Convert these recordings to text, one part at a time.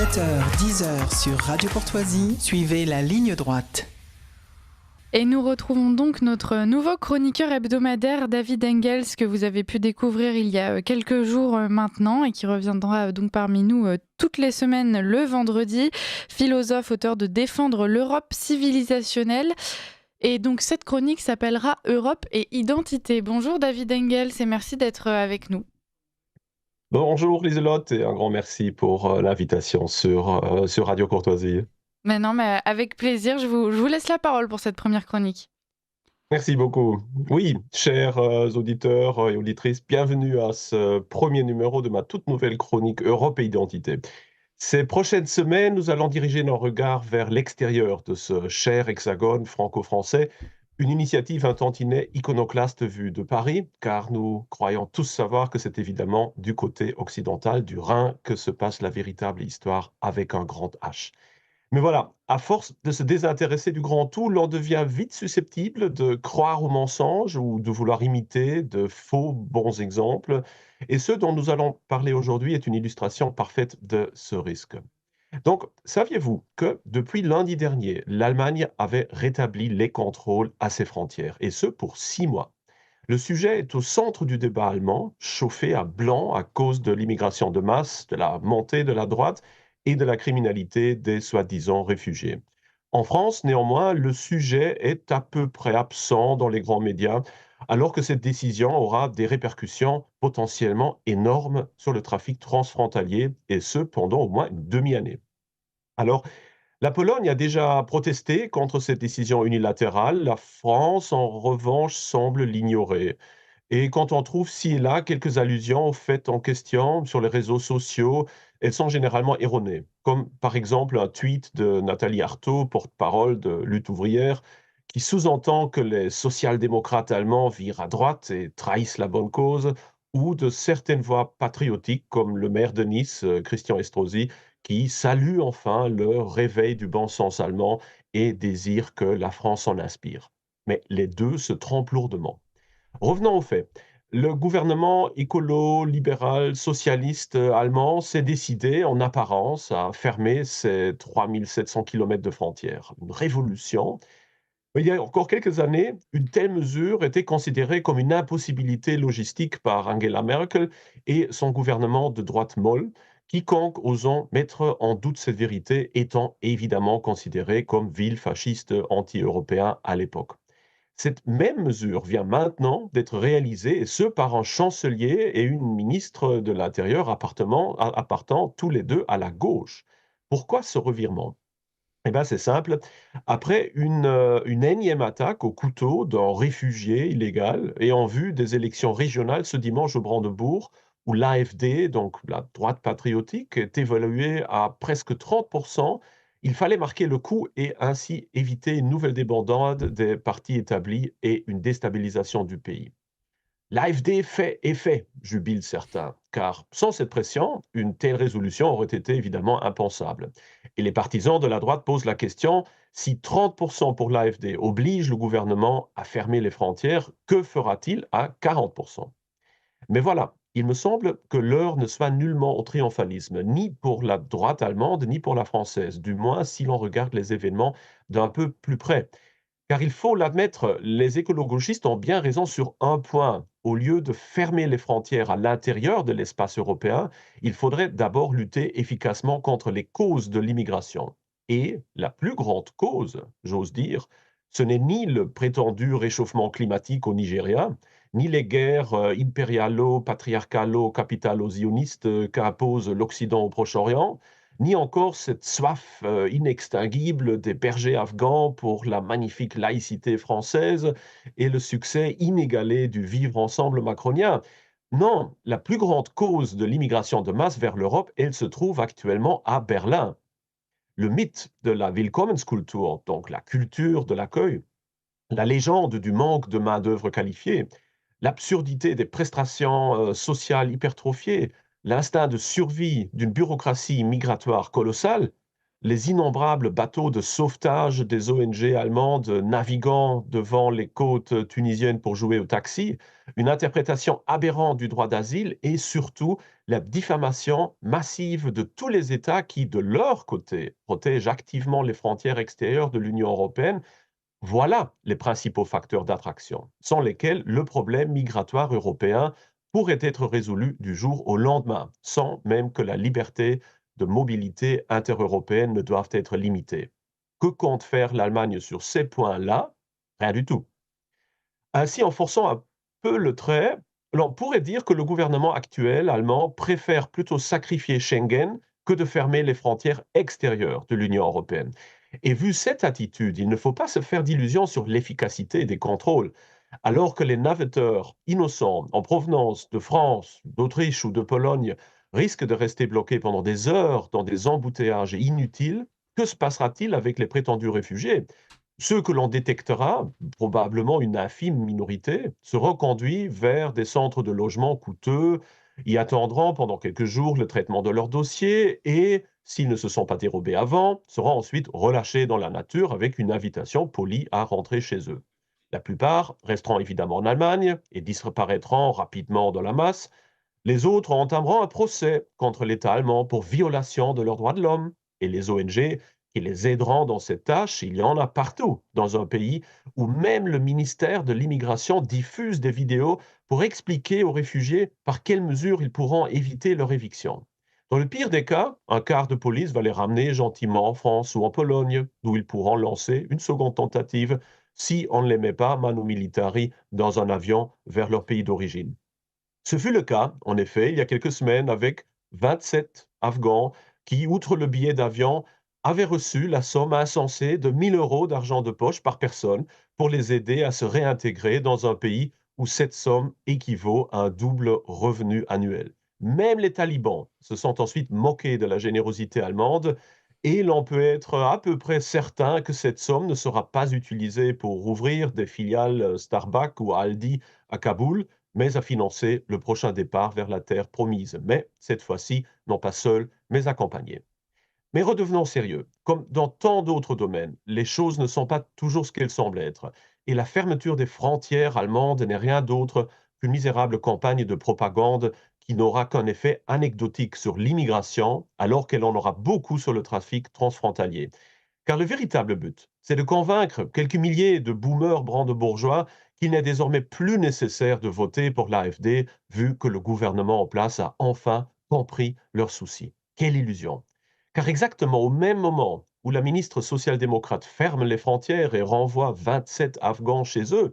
7h-10h sur Radio Courtoisie, suivez la ligne droite. Et nous retrouvons donc notre nouveau chroniqueur hebdomadaire, David Engels, que vous avez pu découvrir il y a quelques jours maintenant et qui reviendra donc parmi nous toutes les semaines le vendredi. Philosophe, auteur de Défendre l'Europe civilisationnelle. Et donc cette chronique s'appellera Europe et identité. Bonjour David Engels et merci d'être avec nous. Bonjour Lieselotte et un grand merci pour l'invitation sur Radio Courtoisie. Mais non, mais avec plaisir, je vous laisse la parole pour cette première chronique. Merci beaucoup. Oui, chers auditeurs et auditrices, bienvenue à ce premier numéro de ma toute nouvelle chronique Europe et identité. Ces prochaines semaines, nous allons diriger nos regards vers l'extérieur de ce cher hexagone franco-français, une initiative un tantinet iconoclaste vue de Paris, car nous croyons tous savoir que c'est évidemment du côté occidental du Rhin que se passe la véritable histoire avec un grand H. Mais voilà, à force de se désintéresser du grand tout, l'on devient vite susceptible de croire aux mensonges ou de vouloir imiter de faux bons exemples. Et ce dont nous allons parler aujourd'hui est une illustration parfaite de ce risque. Donc, saviez-vous que depuis lundi dernier, l'Allemagne avait rétabli les contrôles à ses frontières, et ce pour 6 mois? Le sujet est au centre du débat allemand, chauffé à blanc à cause de l'immigration de masse, de la montée de la droite et de la criminalité des soi-disant réfugiés. En France, néanmoins, le sujet est à peu près absent dans les grands médias, alors que cette décision aura des répercussions potentiellement énormes sur le trafic transfrontalier, et ce pendant au moins une demi-année. Alors, la Pologne a déjà protesté contre cette décision unilatérale. La France, en revanche, semble l'ignorer. Et quand on trouve ci et là quelques allusions au fait en question sur les réseaux sociaux, elles sont généralement erronées. Comme par exemple un tweet de Nathalie Arthaud, porte-parole de Lutte ouvrière, qui sous-entend que les social-démocrates allemands virent à droite et trahissent la bonne cause, ou de certaines voix patriotiques comme le maire de Nice, Christian Estrosi, qui salue enfin le réveil du bon sens allemand et désire que la France en inspire. Mais les deux se trompent lourdement. Revenons aux faits. Le gouvernement écolo, libéral, socialiste allemand s'est décidé en apparence à fermer ses 3700 kilomètres de frontières. Une révolution. Mais il y a encore quelques années, une telle mesure était considérée comme une impossibilité logistique par Angela Merkel et son gouvernement de droite molle, quiconque osant mettre en doute cette vérité étant évidemment considéré comme vil fasciste anti-européen à l'époque. Cette même mesure vient maintenant d'être réalisée, et ce par un chancelier et une ministre de l'Intérieur appartenant tous les deux à la gauche. Pourquoi ce revirement? Eh bien, c'est simple. Après une énième attaque au couteau d'un réfugié illégal et en vue des élections régionales ce dimanche au Brandebourg, où l'AfD, donc la droite patriotique, est évaluée à presque 30%, il fallait marquer le coup et ainsi éviter une nouvelle débandade des partis établis et une déstabilisation du pays. L'AfD fait effet, jubilent certains, car sans cette pression, une telle résolution aurait été évidemment impensable. Et les partisans de la droite posent la question, si 30% pour l'AfD oblige le gouvernement à fermer les frontières, que fera-t-il à 40%? Mais voilà, il me semble que l'heure ne soit nullement au triomphalisme, ni pour la droite allemande, ni pour la française, du moins si l'on regarde les événements d'un peu plus près. Car il faut l'admettre, les écologistes ont bien raison sur un point. Au lieu de fermer les frontières à l'intérieur de l'espace européen, il faudrait d'abord lutter efficacement contre les causes de l'immigration. Et la plus grande cause, j'ose dire, ce n'est ni le prétendu réchauffement climatique au Nigeria, ni les guerres impérialo-patriarcalo-capitalo-zionistes qu'impose l'Occident au Proche-Orient, ni encore cette soif inextinguible des bergers afghans pour la magnifique laïcité française et le succès inégalé du vivre ensemble macronien. Non, la plus grande cause de l'immigration de masse vers l'Europe, elle se trouve actuellement à Berlin. Le mythe de la Willkommenskultur, donc la culture de l'accueil, la légende du manque de main-d'œuvre qualifiée, l'absurdité des prestations sociales hypertrophiées, l'instinct de survie d'une bureaucratie migratoire colossale, les innombrables bateaux de sauvetage des ONG allemandes naviguant devant les côtes tunisiennes pour jouer au taxi, une interprétation aberrante du droit d'asile et surtout la diffamation massive de tous les États qui, de leur côté, protègent activement les frontières extérieures de l'Union européenne. Voilà les principaux facteurs d'attraction, sans lesquels le problème migratoire européen pourrait être résolu du jour au lendemain, sans même que la liberté de mobilité intereuropéenne ne doive être limitée. Que compte faire l'Allemagne sur ces points-là? Rien du tout. Ainsi, en forçant un peu le trait, l'on pourrait dire que le gouvernement actuel allemand préfère plutôt sacrifier Schengen que de fermer les frontières extérieures de l'Union européenne. Et vu cette attitude, il ne faut pas se faire d'illusions sur l'efficacité des contrôles. Alors que les navetteurs innocents en provenance de France, d'Autriche ou de Pologne risquent de rester bloqués pendant des heures dans des embouteillages inutiles, que se passera-t-il avec les prétendus réfugiés? Ceux que l'on détectera, probablement une infime minorité, seront conduits vers des centres de logement coûteux, y attendront pendant quelques jours le traitement de leur dossier et, s'ils ne se sont pas dérobés avant, seront ensuite relâchés dans la nature avec une invitation polie à rentrer chez eux. La plupart resteront évidemment en Allemagne et disparaîtront rapidement dans la masse. Les autres entameront un procès contre l'État allemand pour violation de leurs droits de l'homme. Et les ONG qui les aideront dans cette tâche, il y en a partout dans un pays où même le ministère de l'Immigration diffuse des vidéos pour expliquer aux réfugiés par quelles mesures ils pourront éviter leur éviction. Dans le pire des cas, un quart de police va les ramener gentiment en France ou en Pologne, d'où ils pourront lancer une seconde tentative si on ne les met pas manu militari dans un avion vers leur pays d'origine. Ce fut le cas, en effet, il y a quelques semaines avec 27 Afghans qui, outre le billet d'avion, avaient reçu la somme insensée de 1 000 euros d'argent de poche par personne pour les aider à se réintégrer dans un pays où cette somme équivaut à un double revenu annuel. Même les talibans se sont ensuite moqués de la générosité allemande et l'on peut être à peu près certain que cette somme ne sera pas utilisée pour ouvrir des filiales Starbucks ou Aldi à Kaboul, mais à financer le prochain départ vers la terre promise. Mais cette fois-ci, non pas seul, mais accompagné. Mais redevenons sérieux. Comme dans tant d'autres domaines, les choses ne sont pas toujours ce qu'elles semblent être. Et la fermeture des frontières allemandes n'est rien d'autre qu'une misérable campagne de propagande qui n'aura qu'un effet anecdotique sur l'immigration, alors qu'elle en aura beaucoup sur le trafic transfrontalier. Car le véritable but, c'est de convaincre quelques milliers de boomers brandebourgeois qu'il n'est désormais plus nécessaire de voter pour l'AfD, vu que le gouvernement en place a enfin compris leurs soucis. Quelle illusion! Car exactement au même moment où la ministre social-démocrate ferme les frontières et renvoie 27 Afghans chez eux,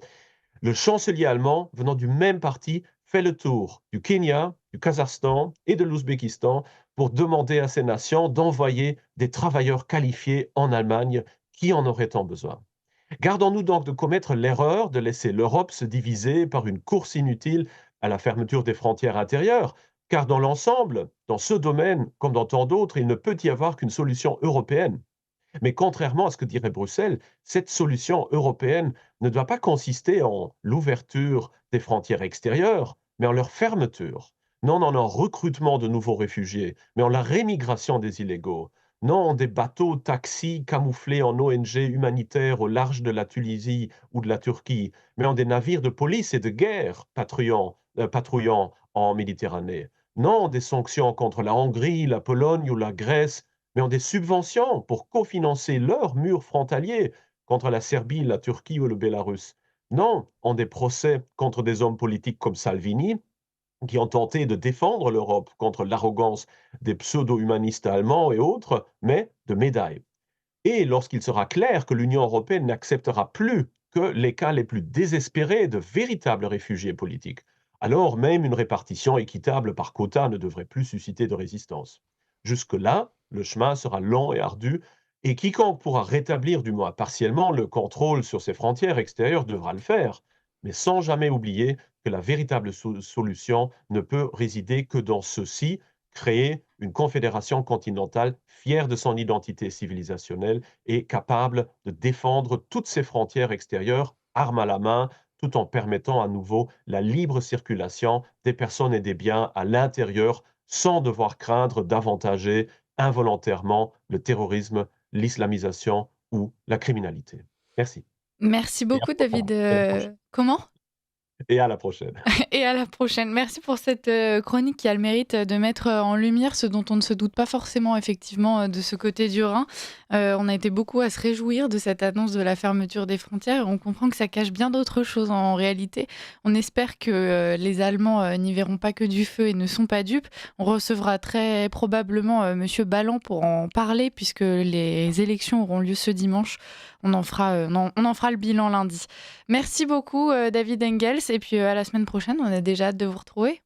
le chancelier allemand, venant du même parti, fait le tour du Kenya, du Kazakhstan et de l'Ouzbékistan pour demander à ces nations d'envoyer des travailleurs qualifiés en Allemagne qui en auraient tant besoin. Gardons-nous donc de commettre l'erreur de laisser l'Europe se diviser par une course inutile à la fermeture des frontières intérieures, car dans l'ensemble, dans ce domaine comme dans tant d'autres, il ne peut y avoir qu'une solution européenne. Mais contrairement à ce que dirait Bruxelles, cette solution européenne ne doit pas consister en l'ouverture des frontières extérieures, mais en leur fermeture. Non en un recrutement de nouveaux réfugiés, mais en la rémigration des illégaux. Non en des bateaux taxis camouflés en ONG humanitaires au large de la Tunisie ou de la Turquie, mais en des navires de police et de guerre patrouillant en Méditerranée. Non en des sanctions contre la Hongrie, la Pologne ou la Grèce, mais ont des subventions pour cofinancer leurs murs frontaliers contre la Serbie, la Turquie ou le Bélarus. Non, ont des procès contre des hommes politiques comme Salvini, qui ont tenté de défendre l'Europe contre l'arrogance des pseudo-humanistes allemands et autres, mais de médailles. Et lorsqu'il sera clair que l'Union européenne n'acceptera plus que les cas les plus désespérés de véritables réfugiés politiques, alors même une répartition équitable par quota ne devrait plus susciter de résistance. Jusque-là, le chemin sera long et ardu, et quiconque pourra rétablir du moins partiellement le contrôle sur ses frontières extérieures devra le faire, mais sans jamais oublier que la véritable solution ne peut résider que dans ceci: créer une confédération continentale fière de son identité civilisationnelle et capable de défendre toutes ses frontières extérieures, armes à la main, tout en permettant à nouveau la libre circulation des personnes et des biens à l'intérieur sans devoir craindre d'avantager involontairement le terrorisme, l'islamisation ou la criminalité. Merci. Merci Et beaucoup, David. à la prochaine. Comment? Et à la prochaine. Et à la prochaine. Merci pour cette chronique qui a le mérite de mettre en lumière ce dont on ne se doute pas forcément effectivement de ce côté du Rhin. On a été beaucoup à se réjouir de cette annonce de la fermeture des frontières. On comprend que ça cache bien d'autres choses en réalité. On espère que les Allemands n'y verront pas que du feu et ne sont pas dupes. On recevra très probablement Monsieur Balland pour en parler puisque les élections auront lieu ce dimanche. On en fera le bilan lundi. Merci beaucoup David Engels et puis à la semaine prochaine, on a déjà hâte de vous retrouver.